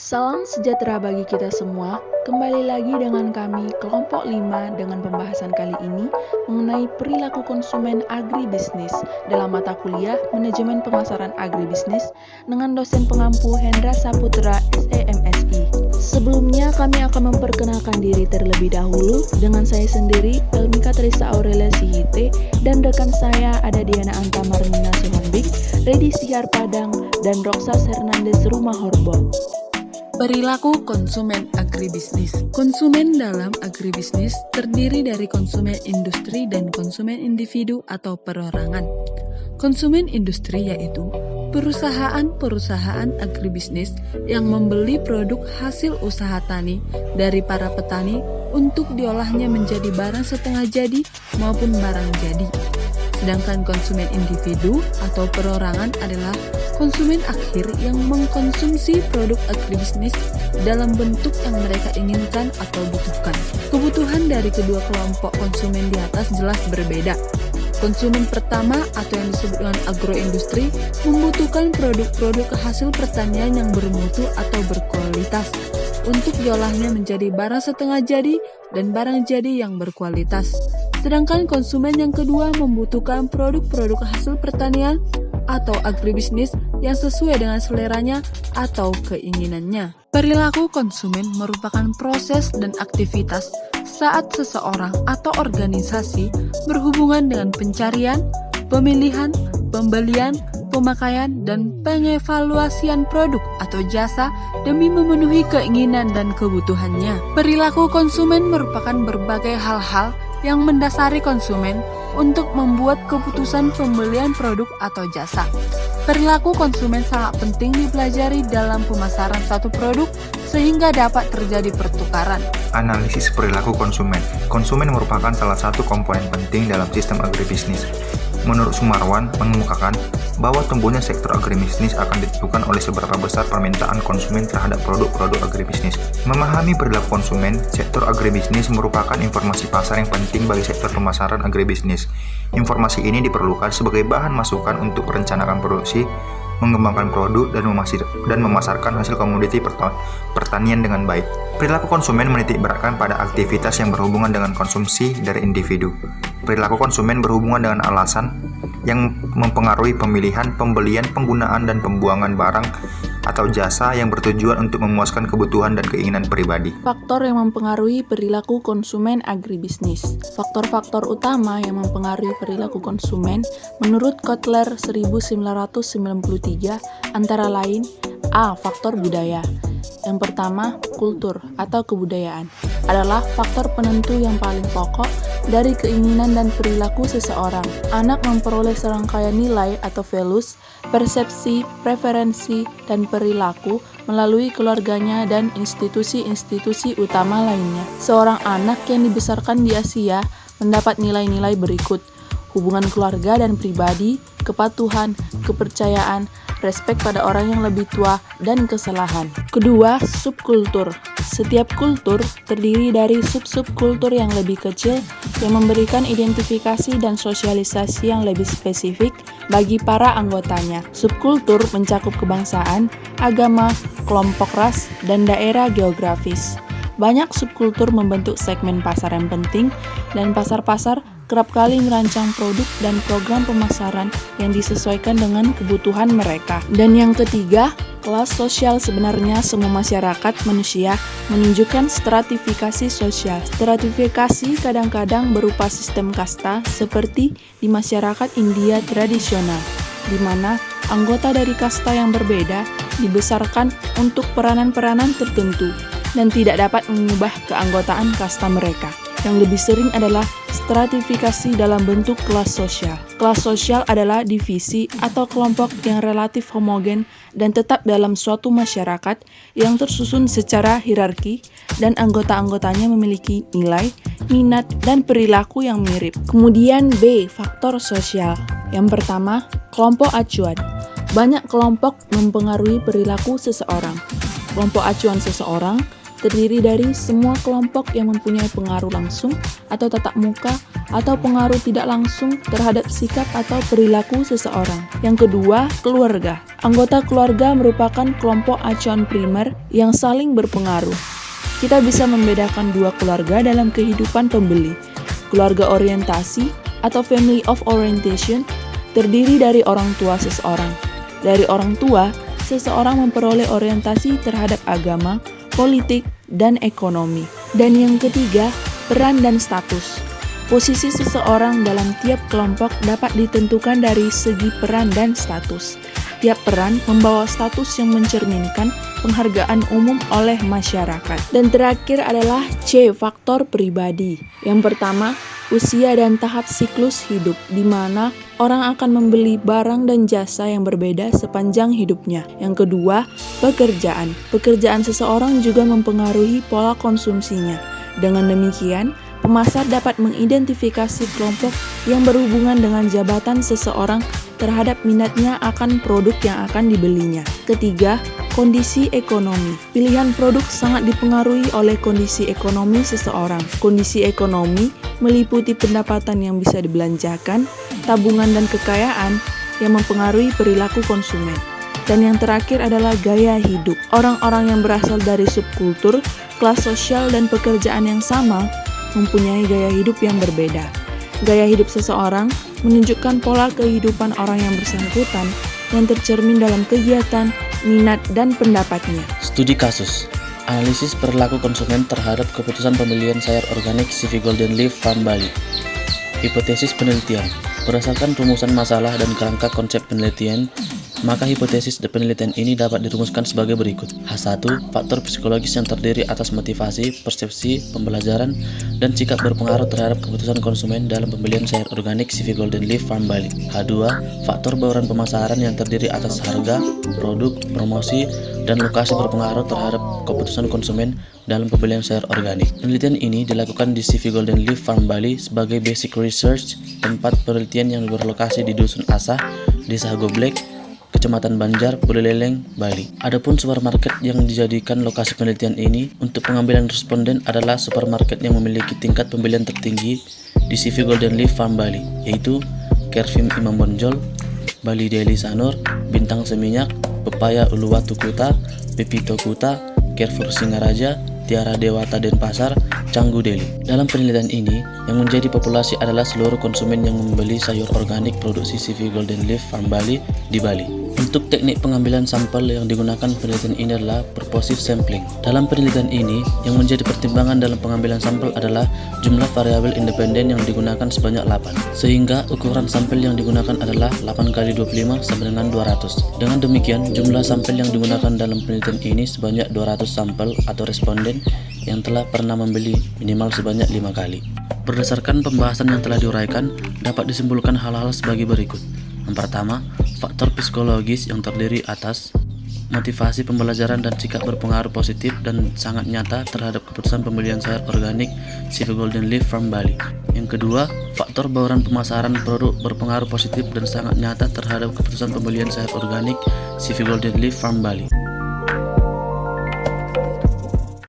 Salam sejahtera bagi kita semua. Kembali lagi dengan kami kelompok 5 dengan pembahasan kali ini mengenai perilaku konsumen agribisnis dalam mata kuliah Manajemen Pemasaran Agribisnis dengan dosen pengampu Hendra Saputra SEMSI. Sebelumnya kami akan memperkenalkan diri terlebih dahulu dengan saya sendiri Elmika Teresa Aurelia Sihite dan rekan saya ada Diana Anta Marnina Suhombing, Redi Sihar Padang, dan Roxas Hernandez Rumah Horbo. Perilaku konsumen agribisnis. Konsumen dalam agribisnis terdiri dari konsumen industri dan konsumen individu atau perorangan. Konsumen industri yaitu perusahaan-perusahaan agribisnis yang membeli produk hasil usaha tani dari para petani untuk diolahnya menjadi barang setengah jadi maupun barang jadi. Sedangkan konsumen individu atau perorangan adalah konsumen akhir yang mengkonsumsi produk agribisnis dalam bentuk yang mereka inginkan atau butuhkan. Kebutuhan dari kedua kelompok konsumen di atas jelas berbeda. Konsumen pertama atau yang disebut dengan agroindustri membutuhkan produk-produk hasil pertanian yang bermutu atau berkualitas untuk diolahnya menjadi barang setengah jadi dan barang jadi yang berkualitas. Sedangkan konsumen yang kedua membutuhkan produk-produk hasil pertanian atau agribisnis yang sesuai dengan seleranya atau keinginannya. Perilaku konsumen merupakan proses dan aktivitas saat seseorang atau organisasi berhubungan dengan pencarian, pemilihan, pembelian, pemakaian, dan pengevaluasian produk atau jasa demi memenuhi keinginan dan kebutuhannya. Perilaku konsumen merupakan berbagai hal-hal yang mendasari konsumen untuk membuat keputusan pembelian produk atau jasa. Perilaku konsumen sangat penting dipelajari dalam pemasaran suatu produk sehingga dapat terjadi pertukaran. Analisis perilaku konsumen. Konsumen merupakan salah satu komponen penting dalam sistem agribisnis. Menurut Sumarwan, mengemukakan bahwa tumbuhnya sektor agribisnis akan ditentukan oleh seberapa besar permintaan konsumen terhadap produk-produk agribisnis. Memahami perilaku konsumen, sektor agribisnis merupakan informasi pasar yang penting bagi sektor pemasaran agribisnis. Informasi ini diperlukan sebagai bahan masukan untuk merencanakan produksi, mengembangkan produk, dan memasarkan hasil komoditi pertanian dengan baik. Perilaku konsumen menitikberatkan pada aktivitas yang berhubungan dengan konsumsi dari individu. Perilaku konsumen berhubungan dengan alasan yang mempengaruhi pemilihan, pembelian, penggunaan, dan pembuangan barang atau jasa yang bertujuan untuk memuaskan kebutuhan dan keinginan pribadi. Faktor yang mempengaruhi perilaku konsumen agribisnis. Faktor-faktor utama yang mempengaruhi perilaku konsumen menurut Kotler 1993 antara lain A. Faktor budaya. Yang pertama, kultur atau kebudayaan adalah faktor penentu yang paling pokok dari keinginan dan perilaku seseorang. Anak memperoleh serangkaian nilai atau values, persepsi, preferensi, dan perilaku melalui keluarganya dan institusi-institusi utama lainnya. Seorang anak yang dibesarkan di Asia mendapat nilai-nilai berikut: hubungan keluarga dan pribadi, kepatuhan, kepercayaan, respek pada orang yang lebih tua, dan kesalahan. Kedua, subkultur. Setiap kultur terdiri dari sub-subkultur yang lebih kecil yang memberikan identifikasi dan sosialisasi yang lebih spesifik bagi para anggotanya. Subkultur mencakup kebangsaan, agama, kelompok ras, dan daerah geografis. Banyak subkultur membentuk segmen pasar yang penting, dan pasar-pasar kerap kali merancang produk dan program pemasaran yang disesuaikan dengan kebutuhan mereka. Dan yang ketiga, kelas sosial. Sebenarnya semua masyarakat manusia menunjukkan stratifikasi sosial. Stratifikasi kadang-kadang berupa sistem kasta seperti di masyarakat India tradisional, di mana anggota dari kasta yang berbeda dibesarkan untuk peranan-peranan tertentu dan tidak dapat mengubah keanggotaan kasta mereka. Yang lebih sering adalah stratifikasi dalam bentuk kelas sosial. Kelas sosial adalah divisi atau kelompok yang relatif homogen dan tetap dalam suatu masyarakat yang tersusun secara hierarki dan anggota-anggotanya memiliki nilai, minat, dan perilaku yang mirip. Kemudian B. Faktor sosial. Yang pertama, kelompok acuan. Banyak kelompok mempengaruhi perilaku seseorang. Kelompok acuan seseorang terdiri dari semua kelompok yang mempunyai pengaruh langsung atau tatap muka atau pengaruh tidak langsung terhadap sikap atau perilaku seseorang. Yang kedua, keluarga. Anggota keluarga merupakan kelompok acuan primer yang saling berpengaruh. Kita bisa membedakan dua keluarga dalam kehidupan pembeli. Keluarga orientasi atau family of orientation terdiri dari orang tua seseorang. Dari orang tua, seseorang memperoleh orientasi terhadap agama, politik, dan ekonomi. Dan yang ketiga, peran dan status. Posisi seseorang dalam tiap kelompok dapat ditentukan dari segi peran dan status. Tiap peran membawa status yang mencerminkan penghargaan umum oleh masyarakat. Dan terakhir adalah C, faktor pribadi. Yang pertama, usia dan tahap siklus hidup, di mana orang akan membeli barang dan jasa yang berbeda sepanjang hidupnya. Yang kedua, pekerjaan. Pekerjaan seseorang juga mempengaruhi pola konsumsinya. Dengan demikian, pemasar dapat mengidentifikasi kelompok yang berhubungan dengan jabatan seseorang terhadap minatnya akan produk yang akan dibelinya. Ketiga, kondisi ekonomi. Pilihan produk sangat dipengaruhi oleh kondisi ekonomi seseorang. Kondisi ekonomi meliputi pendapatan yang bisa dibelanjakan, tabungan dan kekayaan yang mempengaruhi perilaku konsumen. Dan yang terakhir adalah gaya hidup. Orang-orang yang berasal dari subkultur, kelas sosial, dan pekerjaan yang sama mempunyai gaya hidup yang berbeda. Gaya hidup seseorang menunjukkan pola kehidupan orang yang bersangkutan yang tercermin dalam kegiatan, minat, dan pendapatnya. Studi kasus. Analisis perilaku konsumen terhadap keputusan pembelian sayur organik CV Golden Leaf Farm Bali. Hipotesis penelitian. Berdasarkan rumusan masalah dan kerangka konsep penelitian, maka hipotesis penelitian ini dapat dirumuskan sebagai berikut. H1. Faktor psikologis yang terdiri atas motivasi, persepsi, pembelajaran, dan sikap berpengaruh terhadap keputusan konsumen dalam pembelian sayur organik CV Golden Leaf Farm Bali. H2. Faktor bauran pemasaran yang terdiri atas harga, produk, promosi, dan lokasi berpengaruh terhadap keputusan konsumen dalam pembelian sayur organik. Penelitian ini dilakukan di CV Golden Leaf Farm Bali sebagai basic research, tempat penelitian yang berlokasi di Dusun Asah, Desa Goblek, Kecamatan Banjar, Buleleng, Bali. Adapun supermarket yang dijadikan lokasi penelitian ini untuk pengambilan responden adalah supermarket yang memiliki tingkat pembelian tertinggi di CV Golden Leaf Farm Bali, yaitu Kervim Imam Bonjol, Bali Deli Sanur, Bintang Seminyak, Pepaya Uluwatu Kuta, Pepito Kuta, Carrefour Singaraja, Tiara Dewata Denpasar, Canggu Deli. Dalam penelitian ini, yang menjadi populasi adalah seluruh konsumen yang membeli sayur organik produksi CV Golden Leaf Farm Bali di Bali. Untuk teknik pengambilan sampel yang digunakan penelitian ini adalah purposive sampling. Dalam penelitian ini, yang menjadi pertimbangan dalam pengambilan sampel adalah jumlah variabel independen yang digunakan sebanyak 8, sehingga ukuran sampel yang digunakan adalah 8 kali 25 sama dengan 200. Dengan demikian, jumlah sampel yang digunakan dalam penelitian ini sebanyak 200 sampel atau responden yang telah pernah membeli minimal sebanyak 5 kali. Berdasarkan pembahasan yang telah diuraikan, dapat disimpulkan hal-hal sebagai berikut. Yang pertama, faktor psikologis yang terdiri atas motivasi, pembelajaran, dan sikap berpengaruh positif dan sangat nyata terhadap keputusan pembelian sayur organik CV Golden Leaf Farm Bali. Yang kedua, faktor bauran pemasaran produk berpengaruh positif dan sangat nyata terhadap keputusan pembelian sayur organik CV Golden Leaf Farm Bali.